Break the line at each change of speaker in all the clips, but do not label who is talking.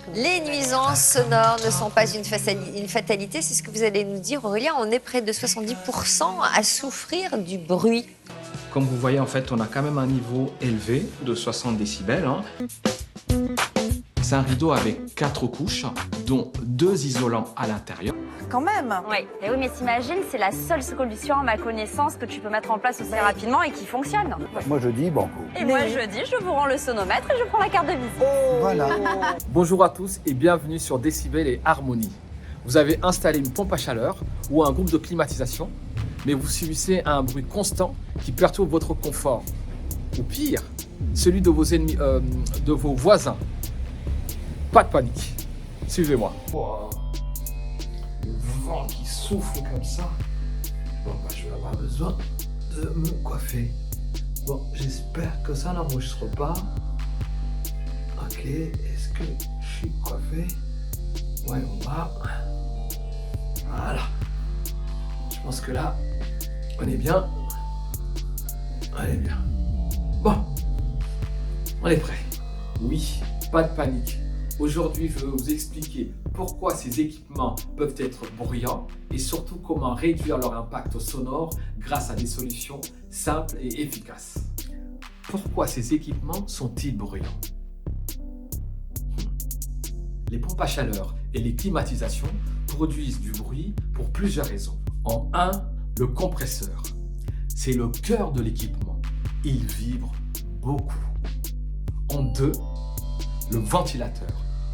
Les nuisances sonores ne sont pas une fatalité, c'est ce que vous allez nous dire, Aurélien. On est près de 70% à souffrir du bruit.
Comme vous voyez, en fait, on a quand même un niveau élevé de 60 décibels. C'est un rideau avec 4 couches, dont 2 isolants à l'intérieur.
Quand même.
Oui, et oui, mais t'imagines, c'est la seule solution à ma connaissance que tu peux mettre en place aussi rapidement et qui fonctionne.
Moi je dis banco.
Et moi je dis, je vous rends le sonomètre et je prends la carte de visite.
Voilà.
Bonjour à tous et bienvenue sur Décibel et Harmonie. Vous avez installé une pompe à chaleur ou un groupe de climatisation, mais vous subissez un bruit constant qui perturbe votre confort. Ou pire, celui de vos ennemis, de vos voisins. Pas de panique. Suivez-moi. Wow. Le vent qui souffle comme ça. Bon, je vais avoir besoin de me coiffer. Bon, j'espère que ça n'enregistre pas. Ok, est-ce que je suis coiffé? Ouais, on va. Voilà. Je pense que là, on est bien. On est bien. Bon, on est prêt. Oui, pas de panique. Aujourd'hui, je vais vous expliquer pourquoi ces équipements peuvent être bruyants et surtout comment réduire leur impact sonore grâce à des solutions simples et efficaces. Pourquoi ces équipements sont-ils bruyants? Les pompes à chaleur et les climatisations produisent du bruit pour plusieurs raisons. En 1, le compresseur. C'est le cœur de l'équipement. Il vibre beaucoup. En 2, le ventilateur.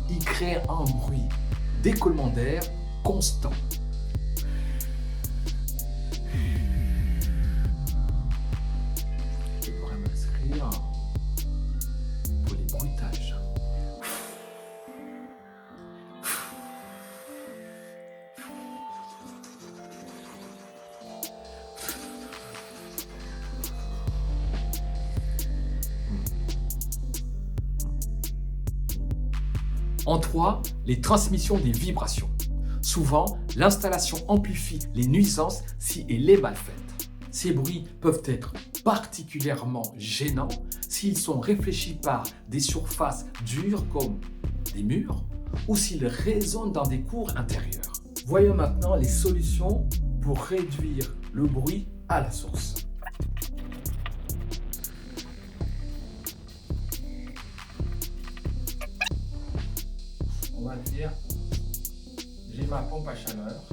Il crée un bruit d'écoulement d'air constant. Je pourrais m'inscrire pour les bruitages. En 3, les transmissions des vibrations. Souvent, l'installation amplifie les nuisances si elle est mal faite. Ces bruits peuvent être particulièrement gênants s'ils sont réfléchis par des surfaces dures comme des murs ou s'ils résonnent dans des cours intérieurs. Voyons maintenant les solutions pour réduire le bruit à la source. On va dire, j'ai ma pompe à chaleur.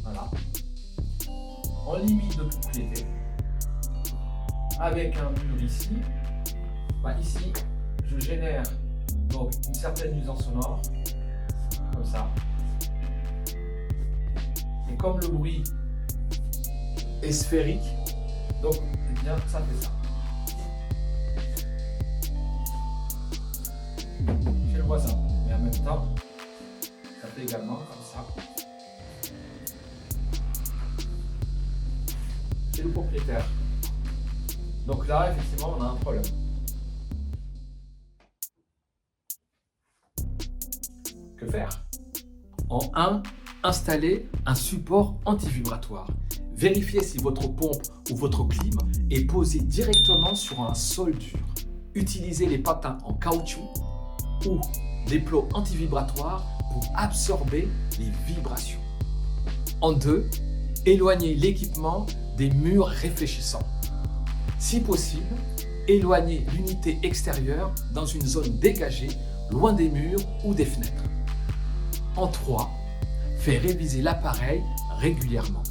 Voilà. En limite de propriété. Avec un mur ici. Ici, je génère donc une certaine nuisance sonore. Comme ça. Et comme le bruit est sphérique, donc eh bien ça fait ça. Chez le voisin, mais en même temps, ça fait également comme ça. Chez le propriétaire. Donc là, effectivement, on a un problème. Que faire? En 1, installez un support anti-vibratoire. Vérifiez si votre pompe ou votre clim est posée directement sur un sol dur. Utilisez les patins en caoutchouc ou des plots anti-vibratoires pour absorber les vibrations. En 2, éloignez l'équipement des murs réfléchissants. Si possible, éloignez l'unité extérieure dans une zone dégagée, loin des murs ou des fenêtres. En 3, faites réviser l'appareil régulièrement.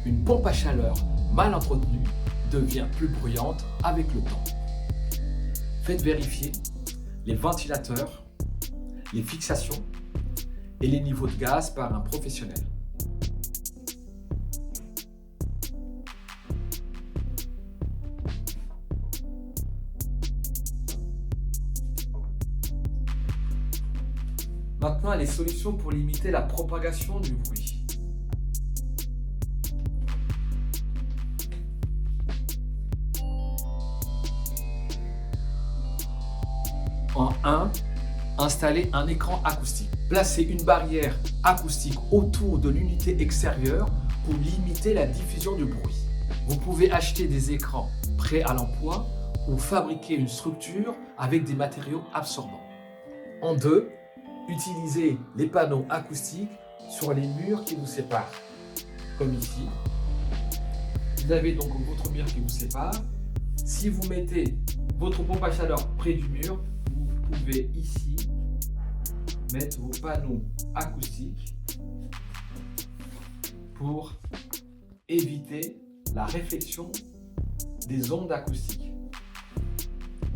Une pompe à chaleur mal entretenue devient plus bruyante avec le temps. Faites vérifier les ventilateurs, les fixations et les niveaux de gaz par un professionnel. Maintenant, les solutions pour limiter la propagation du bruit. En 1, installez un écran acoustique. Placez une barrière acoustique autour de l'unité extérieure pour limiter la diffusion du bruit. Vous pouvez acheter des écrans prêts à l'emploi ou fabriquer une structure avec des matériaux absorbants. En 2, utilisez les panneaux acoustiques sur les murs qui vous séparent. Comme ici. Vous avez donc votre mur qui vous sépare. Si vous mettez votre pompe à chaleur près du mur, vous pouvez ici mettre vos panneaux acoustiques pour éviter la réflexion des ondes acoustiques.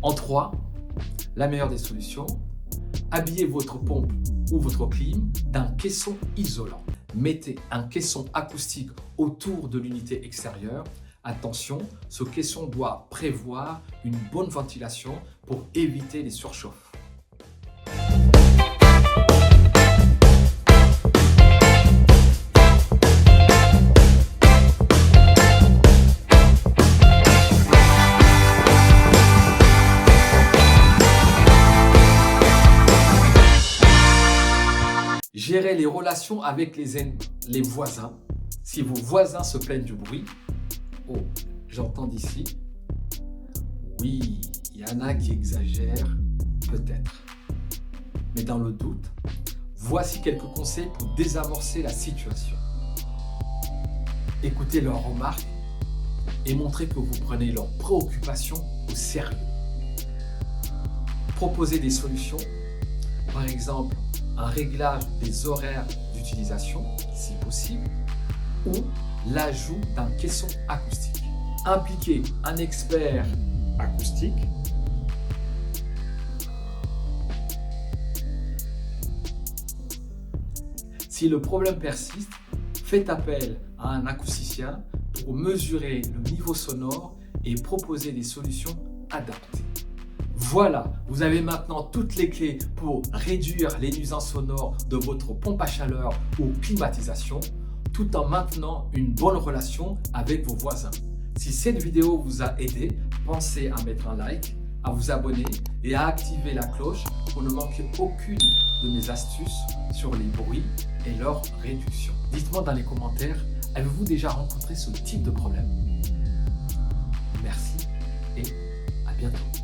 En 3, la meilleure des solutions, habillez votre pompe ou votre clim d'un caisson isolant. Mettez un caisson acoustique autour de l'unité extérieure. Attention, ce caisson doit prévoir une bonne ventilation pour éviter les surchauffes. Gérez les relations avec les voisins. Si vos voisins se plaignent du bruit, oh, j'entends d'ici. Oui, il y en a qui exagèrent, peut-être. Mais dans le doute, voici quelques conseils pour désamorcer la situation. Écoutez leurs remarques et montrez que vous prenez leurs préoccupations au sérieux. Proposez des solutions, par exemple, un réglage des horaires d'utilisation, si possible, ou l'ajout d'un caisson acoustique. Impliquez un expert acoustique si le problème persiste, faites appel à un acousticien pour mesurer le niveau sonore et proposer des solutions adaptées. Voilà, vous avez maintenant toutes les clés pour réduire les nuisances sonores de votre pompe à chaleur ou climatisation, tout en maintenant une bonne relation avec vos voisins. Si cette vidéo vous a aidé, pensez à mettre un like, à vous abonner et à activer la cloche pour ne manquer aucune de mes astuces sur les bruits et leur réduction. Dites-moi dans les commentaires, avez-vous déjà rencontré ce type de problème? Merci et à bientôt.